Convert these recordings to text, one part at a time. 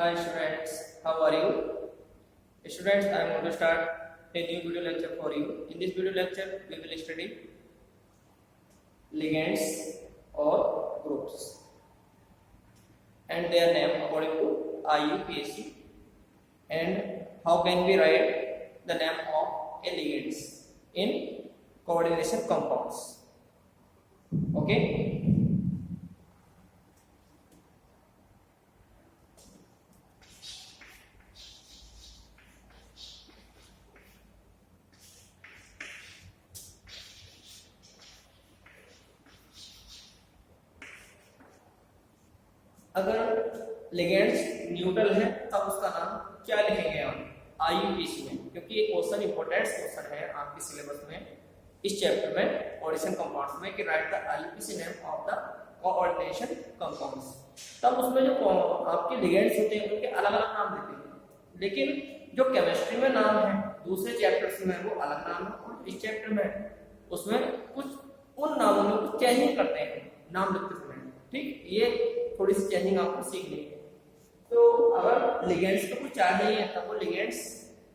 Hi students, how are you? Students, I am going to start a new video lecture for you. In this video lecture, we will study ligands or groups and their name according to IUPAC, and how can we write the name of a ligands in coordination compounds. Okay. अगर ligands neutral है तब उसका नाम क्या लिखेंगे हम IUPAC में, क्योंकि ये क्वेश्चन इंपॉर्टेंट क्वेश्चन है आपके सिलेबस में इस चैप्टर में कोऑर्डिनेशन कंपाउंड्स में कि right the IUPAC name of the coordination compounds. तब उसमें जो आपके लिगेंड्स होते हैं उनके अलग अलग नाम देते हैं, लेकिन जो केमिस्ट्री में नाम है दूसरे चैप्टर्स में वो अलग नाम है और इस चैप्टर में उसमें कुछ उन नामों में कुछ चेंजिंग करते हैं नाम लिखते समय। ठीक, ये थोड़ी सी चेंजिंग आपको सीखनी है। तो अगर लिगेंड्स का कुछ चार्ज नहीं है तब वो लिगेंड्स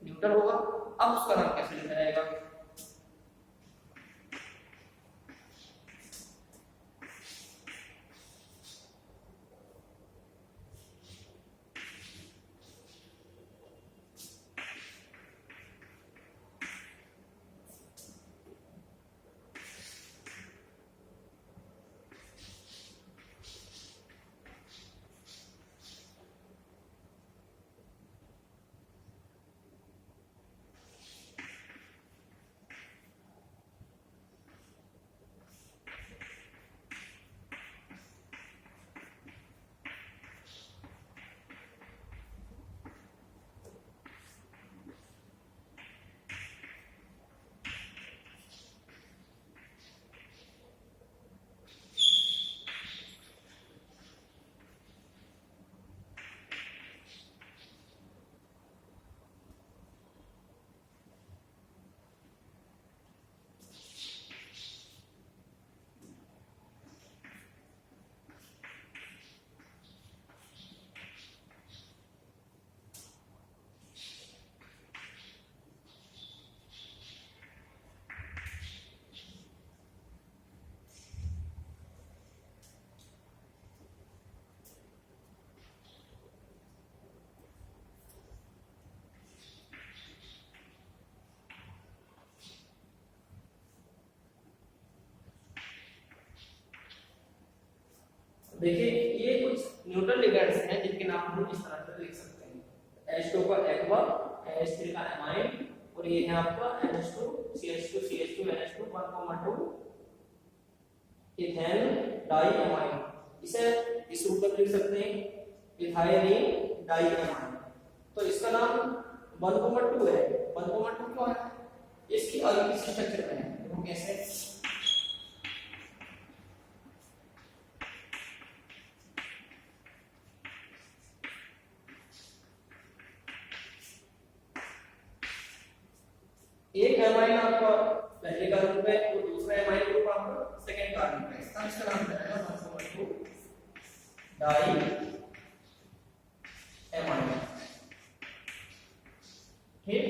न्यूट्रल होगा। अब उसका नाम कैसे लिखा जाएगा? देखिए, ये कुछ न्यूट्रल लिगेंड्स हैं जिनके नाम हम इस तरह से लिख सकते हैं। H2 का एक्वा, NH3 का एमाइन, और ये है आपका NH2 CH2 CH2 NH2 1,2 ethane diamine. इसे इस रूप में लिख सकते हैं इथाइलिन डाइएमाइन। तो इसका नाम 1,2 है। 1,2 क्यों है? इसकी आईयूपीसी स्ट्रक्चर में है। देखो कैसे, एक एमाइन आपका पहले का ग्रुप है और दूसरा एमाइन ग्रुप आपका सेकंड का ग्रुप है। इसका नाम रहेगा 1,2 डाई एमाइन। ठीक,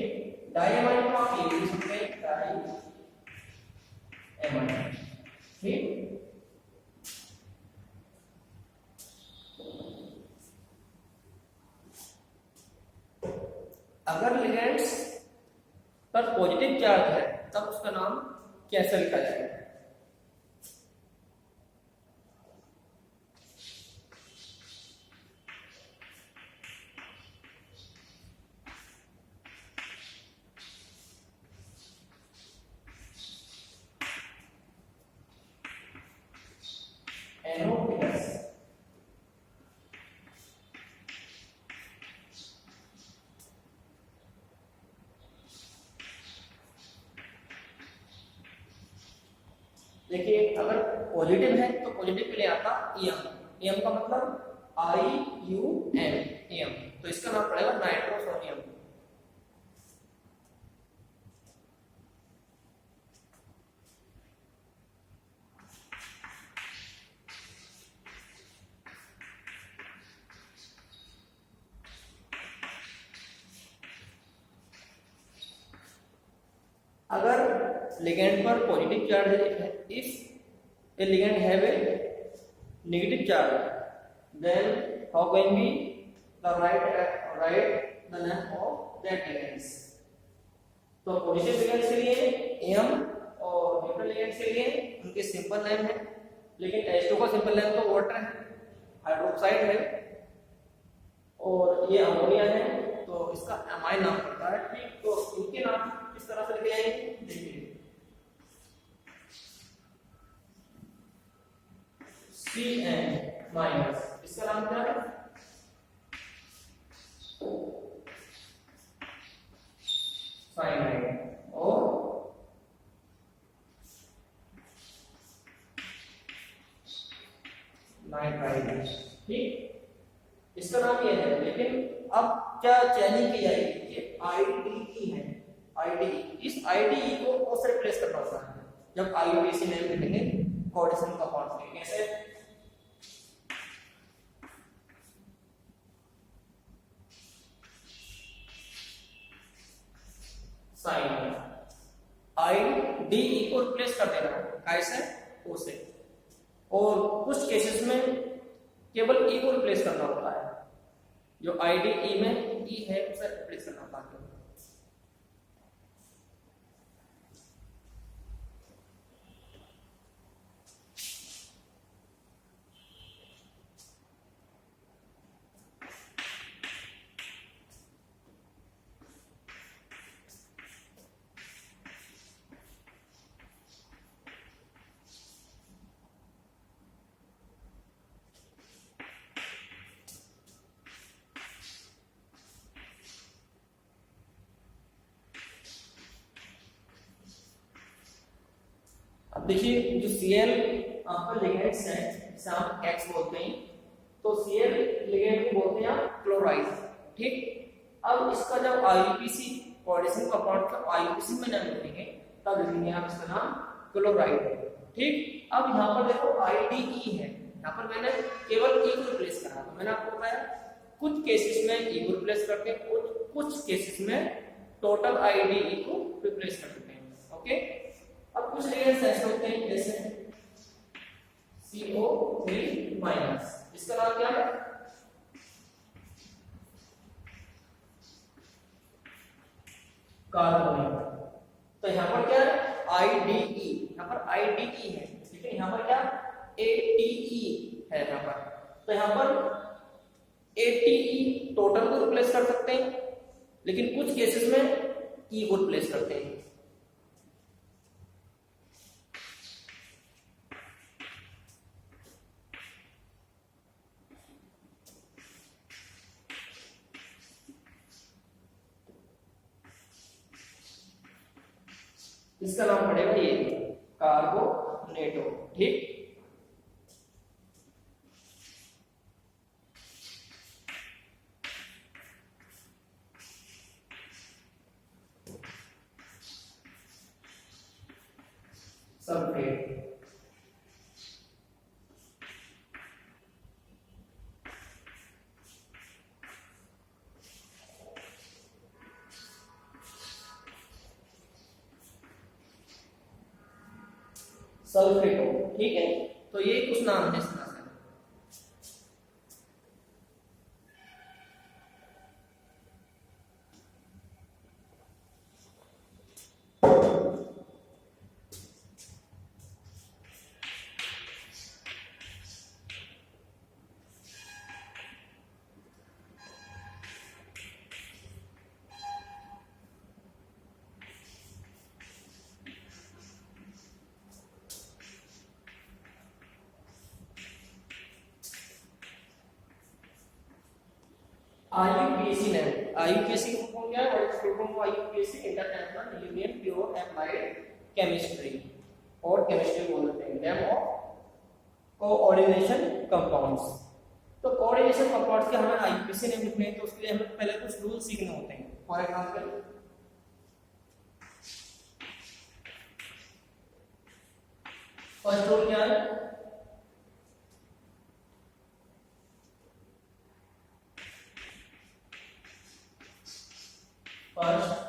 डाई एमाइन को आप ये लिख सकते हैं डाई एमाइन। ठीक, अगर लिगेंड्स पर पॉजिटिव चार्ज है तब उसका नाम कैसे लिखा जाएगा? NO+। देखिए, अगर पॉजिटिव है तो पॉजिटिव के लिए आता एम। एम का मतलब IUM एम, तो इसका नाम पड़ेगा नाइट्रोसोनियम। लिगेंड पर पॉजिटिव चार्ज है, if a ligand have a negative charge then how can be the write the name of that ligands. तो पॉजिटिव लिगेंड्स के लिए एम और न्यूट्रल लिगेंड्स के लिए उनके सिंपल नेम है, लेकिन H2 का सिंपल नेम तो वाटर है, हाइड्रोक्साइड है, और ये अमोनिया है, तो इसका एमाइन नाम पड़ता है। ठीक, तो इनके नाम किस तरह से लिखे जाएंगे देखिए, Cn माइनस, इसका नाम क्या है साइनाइड, और नाइट्राइड। ठीक, इसका नाम ये है, लेकिन अब क्या चेंजिंग की जाएगी, ये आईडीई है, आईडीई, इस आईडीई को कौन से रिप्लेस करना होता है जब आईयूपीएसी नेम लिखेंगे कोऑर्डिनेशन कंपाउंड के, कैसे साइन आईडीई को रिप्लेस कर देना कैसे ओ से, और कुछ केसेस में केवल ई को रिप्लेस करना होता है, जो आईडीई में ई है उसे रिप्लेस करना होता है। अब देखिए जो Cl आपका लिगेंड्स है, जिसे हम X बोलते हैं, तो Cl लिगेंड को बोलते हैं क्लोराइड। ठीक, अब इसका जब आईयूपीसी कोऑर्डिनेशन कंपाउंड का आईयूपीसी में नाम लिखेंगे तब लिखेंगे आप इसका नाम क्लोराइड। ठीक, अब यहाँ पर देखो आईडीई है, यहाँ पर मैंने केवल ई को रिप्लेस करा, तो मैंने आपको बताया कुछ केसेस में ई को रिप्लेस करते हैं, कुछ केसेस में टोटल आईडीई को रिप्लेस कर देते हैं। ओके, अब कुछ लिगेंड्स ऐसे होते हैं जैसे CO3 माइनस, इसका नाम क्या है कार्बोनेट। तो यहाँ पर क्या है आईडीई, यहाँ पर आईडीई है, लेकिन यहाँ पर क्या एटीई है यहाँ पर, तो यहाँ पर एटीई टोटल को रिप्लेस कर सकते हैं, लेकिन कुछ केसेस में ई को रिप्लेस करते हैं। इसका नाम पड़ेगा ये कार्बोनेटो। ठीक, सल्फेट, सल्फेटो। ठीक है, तो ये कुछ नाम है इसका। आईयूपीएसी ने, आईयूपीएसी का फुल क्या है, what is full form of IUPAC, international union pure applied chemistry, और केमिस्ट्री बोलते हैं नेम ऑफ कोऑर्डिनेशन कंपाउंड्स। तो कोऑर्डिनेशन कंपाउंड्स के हमें आईयूपीएसी नेम लिखने हैं, तो उसके लिए हमें पहले कुछ रूल सीखने होते हैं। फॉर एग्जांपल फर्स्ट रूल क्या है, फर्स्ट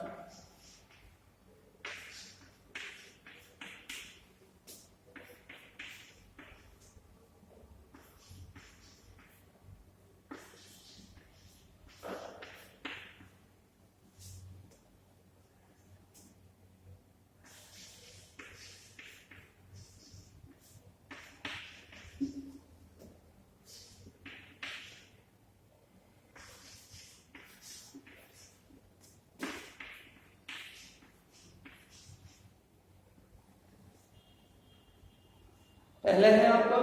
पहले है आपका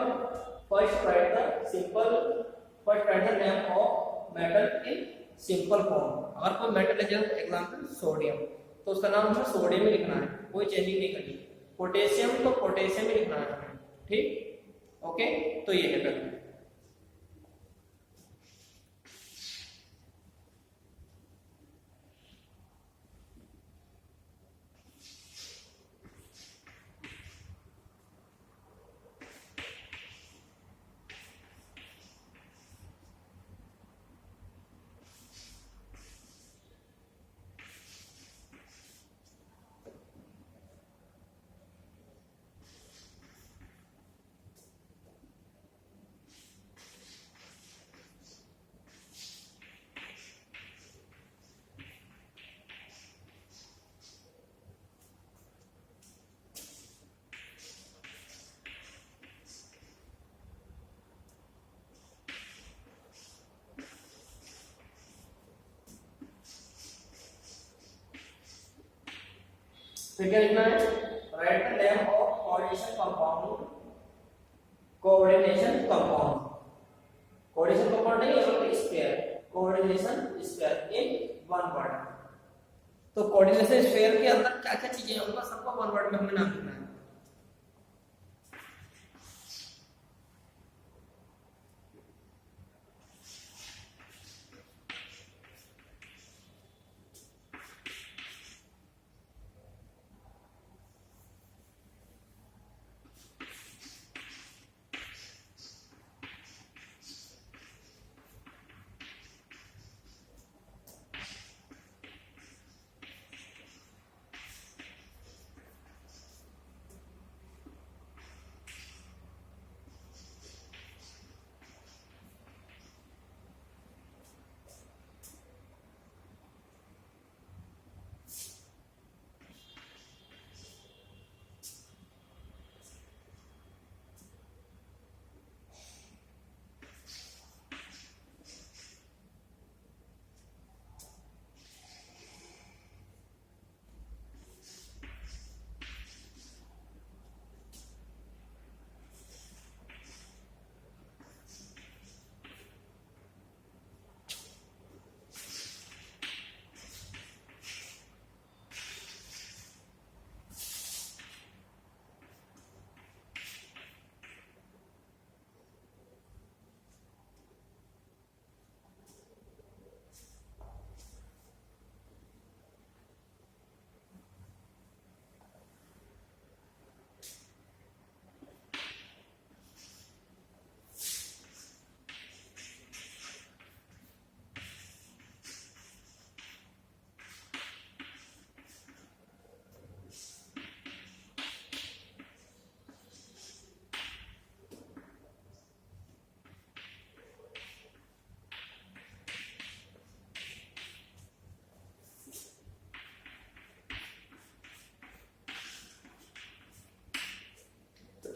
first right the simple, first right the name of metal in simple form. अगर कोई मेटल है जैसे एग्जांपल सोडियम, तो उसका नाम हमें सोडियम ही लिखना है, कोई चेंजिंग नहीं करनी। पोटेशियम तो पोटेशियम ही लिखना है हमें, ठीक। ओके, तो ये है पहले। फिर क्या लिखना है, right the name of coordination compound, coordination compound, coordination compound नहीं है, square, coordination square in one word. तो कोऑर्डिनेशन स्क्वायर के अंदर क्या क्या चीजें होंगी सबको वन वर्ड में हमें नाम लिखना है।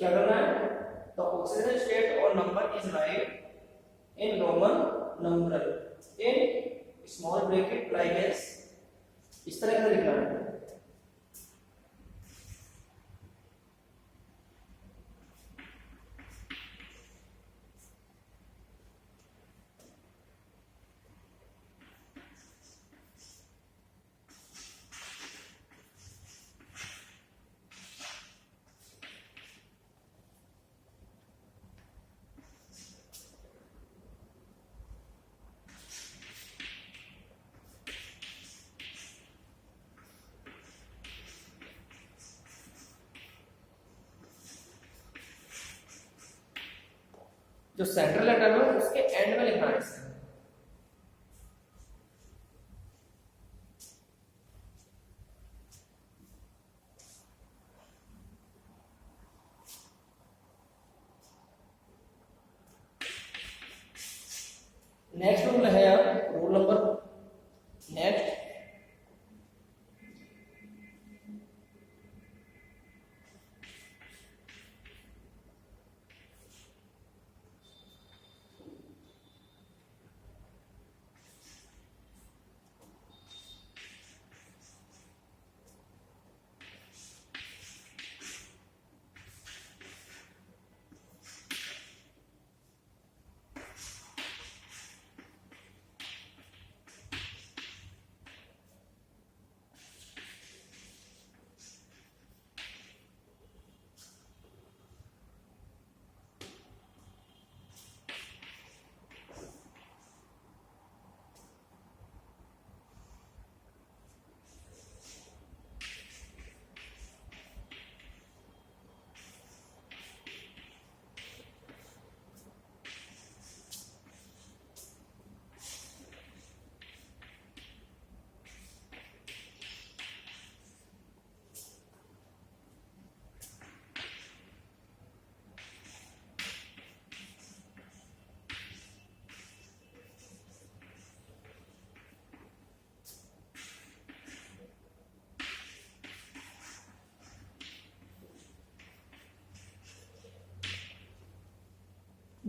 क्या करना है, तो ऑक्सीजन स्टेट और number is right in Roman numeral in small bracket like S, इस तरह का लिखना है। जो सेंट्रल लेटर है उसके एंड में लिखना है इसे। नेक्स्ट रूल है rule number next,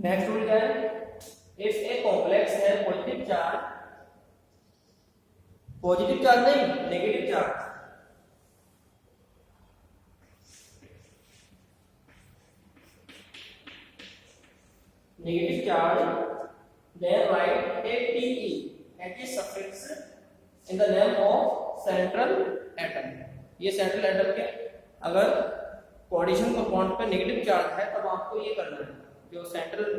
next rule क्या है, इफ ए कॉम्प्लेक्स है पॉजिटिव चार्ज नहीं negative charge, negative charge, then write ATE, that is suffix in the name of central atom. ये सेंट्रल एटम के अगर कोऑर्डिनेशन कंपाउंड पे negative charge है तब आपको ये करना है, जो सेंट्रल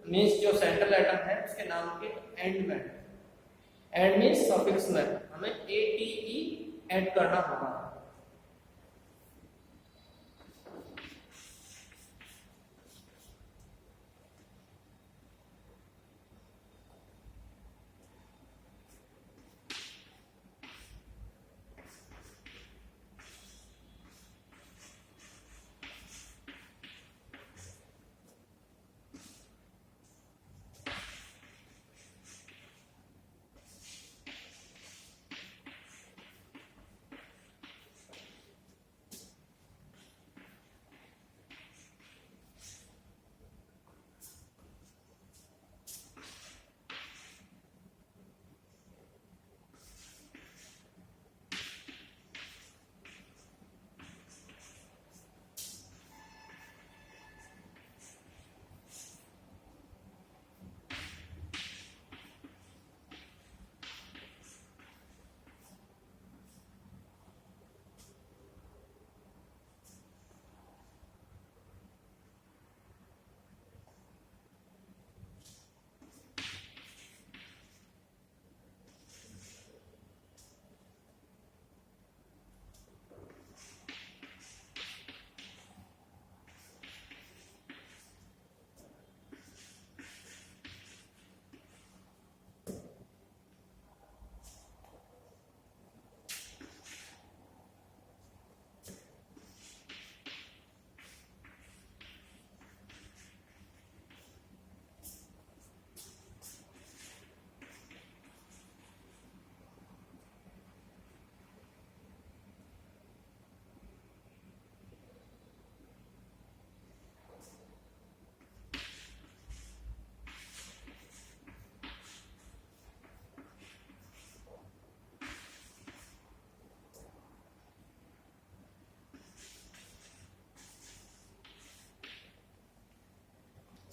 मींस जो सेंट्रल एटम है उसके नाम के एंड में, एंड मींस सफिक्स में हमें ATE ऐड करना होगा।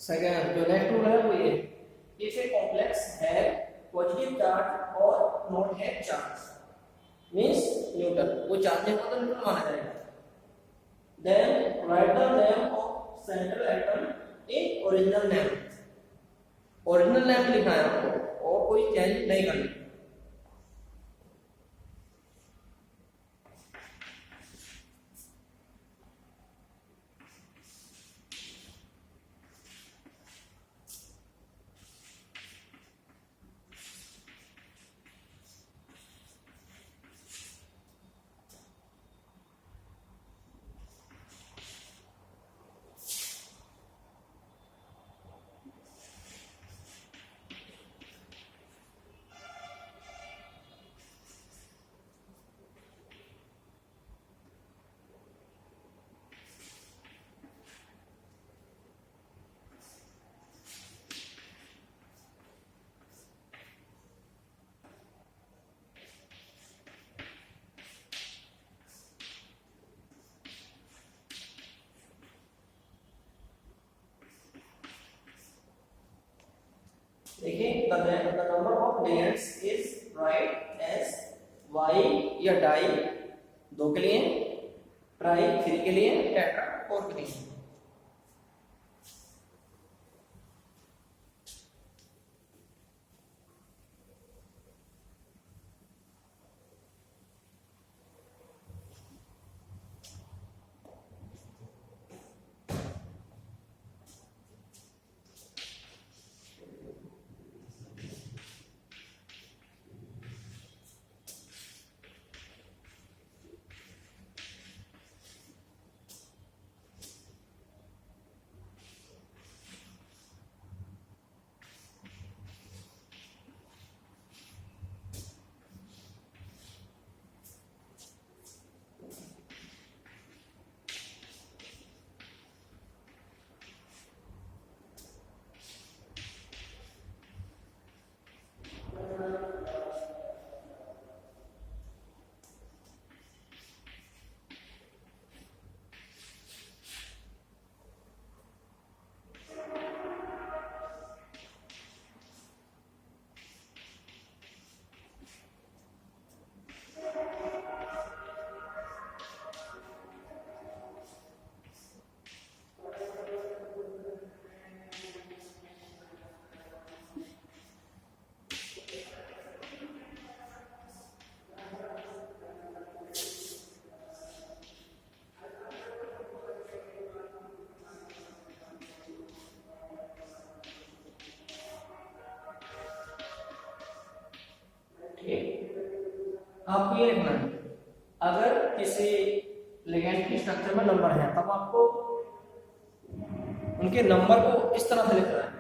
सेकंड जो नेक्स्ट रूल है वो ये, इफ ए कॉम्प्लेक्स है पॉजिटिव चार्ज और नॉट है चार्ज मींस न्यूट्रल, वो चार्ज नहीं होता तो न्यूट्रल माना जाएगा। Then write the name of central atom in original name, original name लिखना है आपको और कोई चेंज नहीं करना। देखिए the number of layers is write as y या डाई 2 के लिए, ट्राई 3 के लिए, टेट्रा 4 के लिए। आपको ये लिखना है, अगर किसी लिगेंड के स्ट्रक्चर में नंबर है तब आपको उनके नंबर को इस तरह से लिखना है।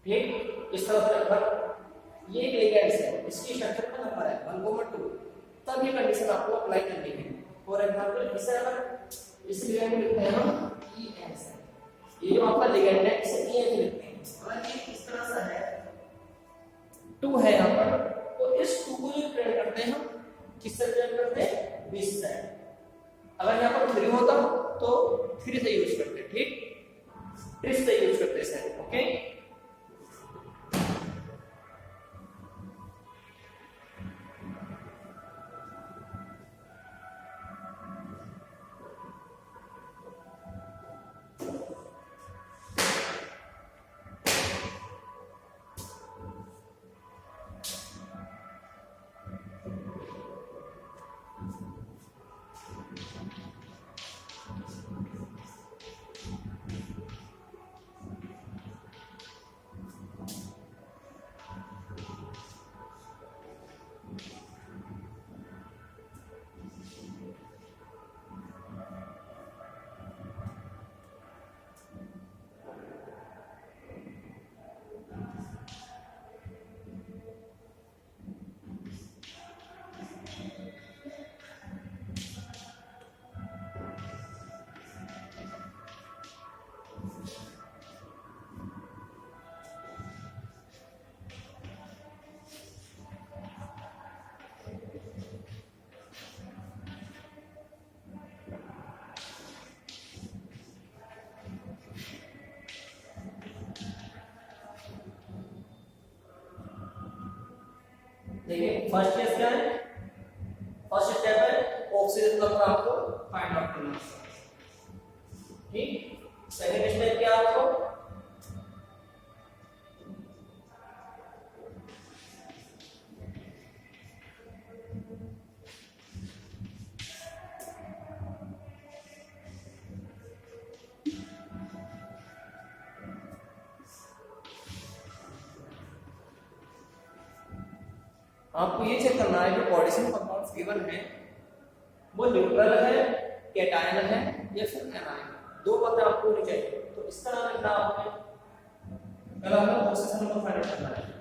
ठीक, इस तरह से अगर ये लिगेंड्स है, इसकी स्ट्रक्चर का नंबर है 1,2, तब ये कंडीशन आपको अप्लाई करनी है। फॉर एग्जांपल इसे अगर इस लिगेंड में लिखते हैं हम ES, ये जो आपका लिगेंड है इसे ES लिखते हैं। अगर ये इस तरह से है 2 है यहाँ पर, तो इस 2 को जो रिप्रेजेंट करते हैं हम किससे रिप्रेजेंट करते हैं 20 से। अगर यहाँ पर 3 होता तो 3 से यूज करते, ठीक, इस से यूज करते इसे। ओके, देखिए फर्स्ट केस क्या है, फर्स्ट स्टेप है ऑक्सीजन नंबर आपको फाइंड आउट करना, ठीक। सेकंड स्टेप क्या है आपको, आपको ये चेक करना है जो पॉटेशियम कंपाउंड्स गिवन है वो न्यूट्रल है, कैटायन है या फिर एनायन, दो बातें आपको होनी चाहिए। तो इस तरह लिखना आपने, पहला हमें ऑक्सीजन नंबर फाइंड आउट करना है।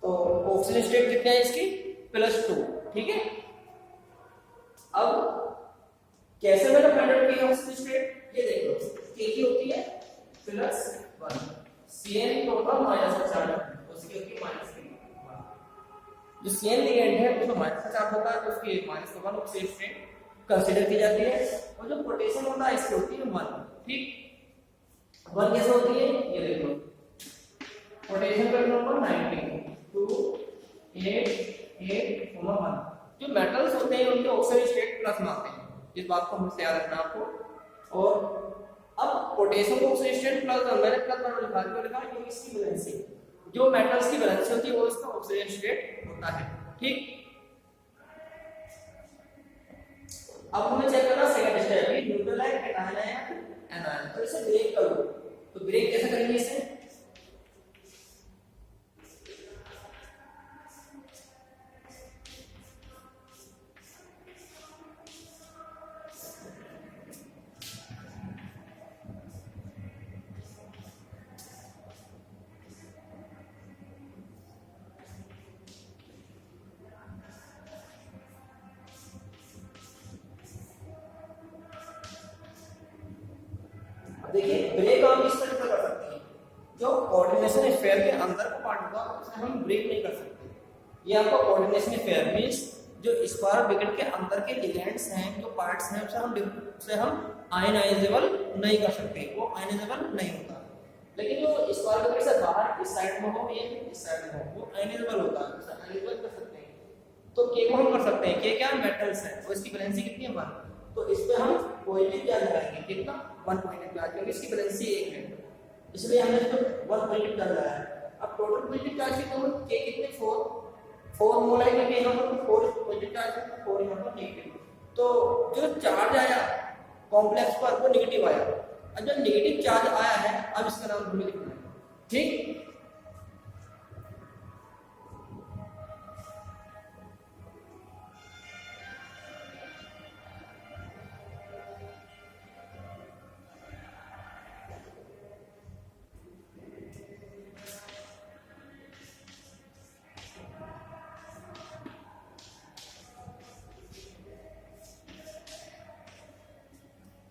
तो ऑक्सीजन स्टेट कितने हैं इसकी, +2, ठीक है। अब कैसे मैंने फाइंड आउट किया ऑक्सीजन स्टेट, ये देख लो, के की होती है +1, CN तो होगा -4, उसकी होती है -3। जो CN लिगेंड है उसमें माइनस का चार्ज होता है तो उसकी -1 ऑक्सीजन स्टेट कंसीडर की जाती है, और जो पोटेशियम होता है इसकी होती है 1, ठीक। 1 कैसे होती है ये देख लो, पोटेशियम का नंबर 19, 2, 8, 8, 1। जो मेटल्स होते हैं उनके ऑक्सीजन स्टेट प्लस में आते हैं, इस बात को हमें याद रखना आपको। और अब पोटेशियम को ऑक्सीजन स्टेट प्लस, मैंने प्लस में लिखा क्यों लिखा, क्योंकि इसकी वैलेंसी, जो मेटल्स की वैलेंसी होती है वो इसका ऑक्सीजन स्टेट होता है, ठीक। अब हमें चेक करना सेकंड स्टेप है, न्यूट्रल है, कैटायन है या एनायन, तो इसे ब्रेक करो। तो ब्रेक कैसे करेंगे इसे, देखिए ब्रेक हम इस तरह से कर सकते हैं, जो कोऑर्डिनेशन स्फीयर के अंदर का पार्ट होगा उसे हम ब्रेक नहीं कर सकते। ये आपका कोऑर्डिनेशन स्फीयर मींस जो स्क्वायर ब्रैकेट के अंदर के लिगेंड्स हैं, जो पार्ट्स हैं, उसे हम आयनाइजेबल नहीं कर सकते, वो आयनाइजेबल नहीं होता। लेकिन जो स्क्वायर ब्रैकेट से बाहर इस साइड में हो या इस साइड में हो, वो आयनाइजेबल होता है, उसे आयनाइजेबल कर सकते हैं। तो के को हम कर सकते हैं, के क्या मेटल्स है, तो इसकी वैलेंसी कितनी है 1, तो इस पे हम पॉजिटिव चार्ज लगाएंगे, कितना 1 पॉजिटिव चार्ज, क्योंकि इसकी वैलेंसी 1 है, इसलिए हमने इस पे 1 पॉजिटिव चार्ज लगाया। अब टोटल पॉजिटिव चार्ज कितने होंगे, के कितने 4 मोल है, क्योंकि यहाँ पर 4 पॉजिटिव चार्ज है, 4 यहाँ पर नेगेटिव, तो जो चार्ज आया कॉम्प्लेक्स पर वो नेगेटिव आया। अब जब नेगेटिव चार्ज आया है, अब इसका नाम हमें लिखना है, ठीक।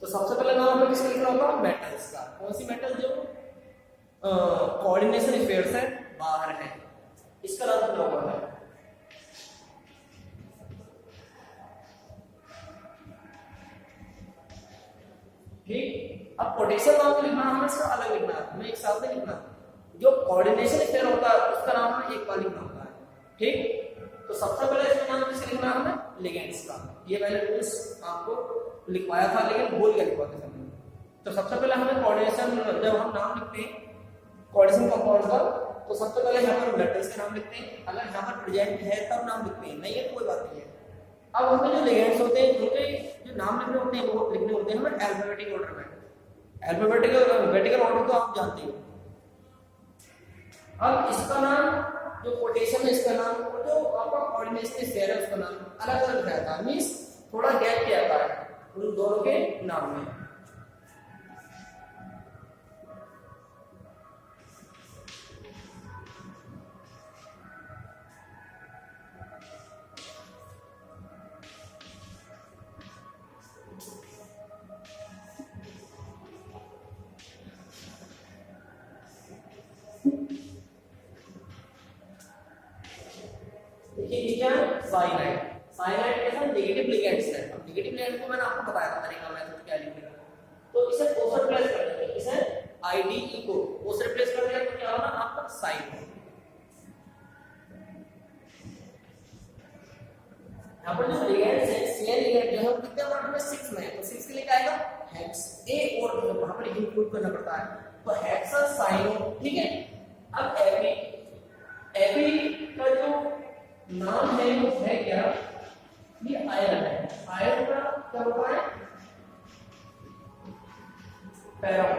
तो सबसे पहले नाम हमें किसका लिखना होगा, मेटल्स का। कौन सी मेटल, जो कोऑर्डिनेशन स्फीयर से बाहर है, इसका नाम लिखना होगा। ठीक, अब पोटेंशियल नाम लिखना हमें इसका अलग लिखना है, हमें एक साथ नहीं लिखना। जो कोऑर्डिनेशन स्फीयर होता है उसका नाम हमें एक बार लिखना होता है, ठीक। तो सबसे पहले इसका नाम किसका लिखना है, हमें लिगेंड्स का। ये मैंने रूल्स आपको लिखवाया था, लेकिन भूल गया लिखवाते समय। तो सबसे पहले हमें कोऑर्डिनेशन, जब हम नाम लिखते हैं कोऑर्डिनेशन कंपाउंड का, तो सबसे पहले यहाँ पर मेटल्स के नाम लिखते हैं। अगर यहाँ पर प्रेजेंट है तब नाम लिखते हैं, नहीं है तो कोई बात नहीं है। अब हमें जो लिगेंड्स होते हैं उनके जो नाम लिखने होते हैं वो लिखने होते हैं हमें अल्फाबेटिक ऑर्डर में। अल्फाबेटिकल ऑर्डर तो आप जानते हो। अब इसका नाम, जो पोटेशियम है इसका नाम, और जो आपका कोऑर्डिनेशन स्फीयर है उसका नाम अलग अलग रहता है, मींस थोड़ा गैप किया जाता है उन दोनों के नाम में। देखिए ये क्या है, साइनाइड। साइनाइड कैसा नेगेटिव लिगेंड्स है। अब नेगेटिव लिगेंड को मैंने आपको बताया था तरीका, मेथड क्या लिखने का। तो इसे ओ से रिप्लेस कर देंगे, इसे आईडीई को ओ से रिप्लेस कर दिया तो क्या होगा आपका साइन। यहाँ पर जो लिगेंड्स है, सीएन लिगेंड जो है वो कितने अमाउंट में 6 में है, तो 6 के लिए क्या आएगा हेक्स, ए और वहां पर इंक्लूड करना पड़ता है, तो हेक्स साइनो, ठीक है। अब एबी का जो नाम है वो है क्या, ये आयरन है। आयरन का क्या होता है, फेरम।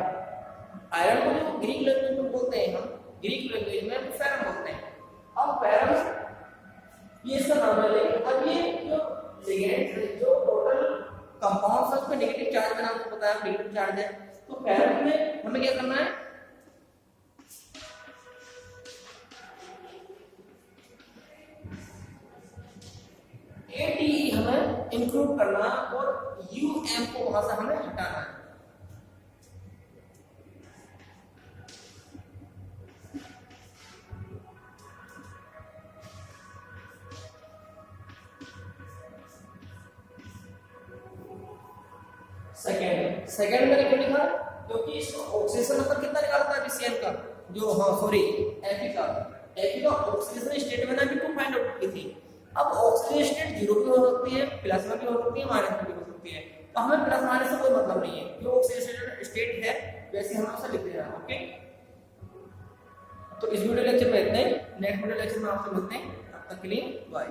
आयरन को जो ग्रीक लैंग्वेज में बोलते हैं, हम ग्रीक लैंग्वेज में फेरम बोलते हैं। अब फेरम ये इसका नाम है, लेकिन अब ये जो लिगेंड है, जो टोटल कंपाउंड्स है उसमें नेगेटिव चार्ज मैंने आपको बताया नेगेटिव चार्ज है, तो फेरम में हमें क्या करना है, ATE हमें इंक्लूड करना और UM को वहां से हमें हटाना है। सेकंड मैंने क्यों लिखा, क्योंकि इसको ऑक्सीडेशन नंबर कितना निकालता है BCN का, जो Fe का ऑक्सीडेशन स्टेट मैंने अभी 2 फाइंड आउट की थी। अब ऑक्सीडेशन स्टेट 0 भी हो सकती है, प्लस में भी हो सकती है, माइनस में भी हो सकती है, तो हमें प्लस माइनस से कोई मतलब नहीं है, जो ऑक्सीडेशन स्टेट है वैसे हम उसे लिख देना। ओके, तो इस वीडियो लेक्चर में इतना ही, नेक्स्ट वीडियो लेक्चर में आपसे मिलते हैं, तब तक के लिए बाय।